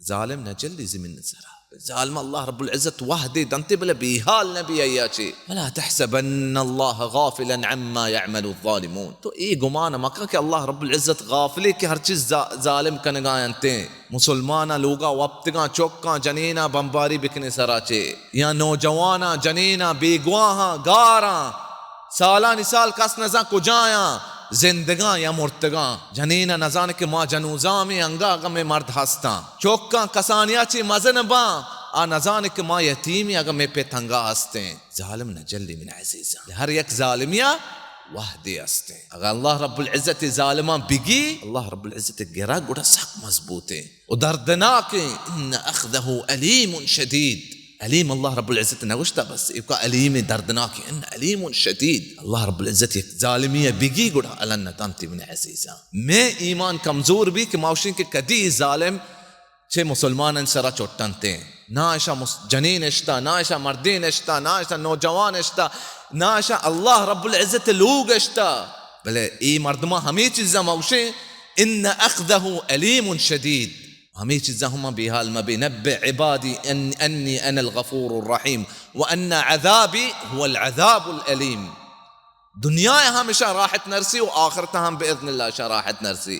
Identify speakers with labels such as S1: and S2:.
S1: ظالم نجلي زمن الزرع ظالم الله رب العزة وحده دنتي بلا بيهال نبي اياتي ولا تحسبن الله غافلا عما يعمل الظالمون تو گمانا مکا کہ اللہ رب العزت غافلی کہ ہر چیز ظالم کنگا انتے مسلمانا لوگا وقتگا چوکا جنینا بمباری بکنے سراچے یا نوجوانا جنینا بیگواہاں گارا سالانی سال کس نزا کجایا زندگاں یا مرتگاں جنینا نزان کے ما جنوزامی انگا اگا میں مرد ہستا چوکاں کسانیا چی مزنباں آ نزان کے ما یتیمی اگا میں پہ تنگا ہستے ظالم نجلی من عزیزاں ہر یک ظالمیا وحدی ہستے اگر اللہ رب العزت ظالمان بگی اللہ رب العزت گرا گوڑا سخت مضبوطے و دردناک ان اخذہ علیم شدید علیم اللہ رب العزت نگوشتا بس يبقى علیم دردناک ان علیم شدید اللہ رب العزت یک ظالمیہ بگی گوڑا علن دانتی من عزیزاں میں ایمان کمزور بھی کہ ماوشین کے کدی ظالم چھے مسلمان سرا چوٹنتے ناشا جنین اشتا ناشا مردین اشتا ناشا نوجوان اشتا ناشا اللہ رب العزت لوگ اشتا بلے ای مردمہ ہمیں چیزا موشے ان اخذہ علیم شدید ہمیں چیزا ہما بحال ما بنبع عبادی انی انا الغفور الرحیم وان عذابی هو العذاب العلیم دنیا ہمیشہ راحت نرسی و آخرتہ ہم باذن اللہ راحت نرسی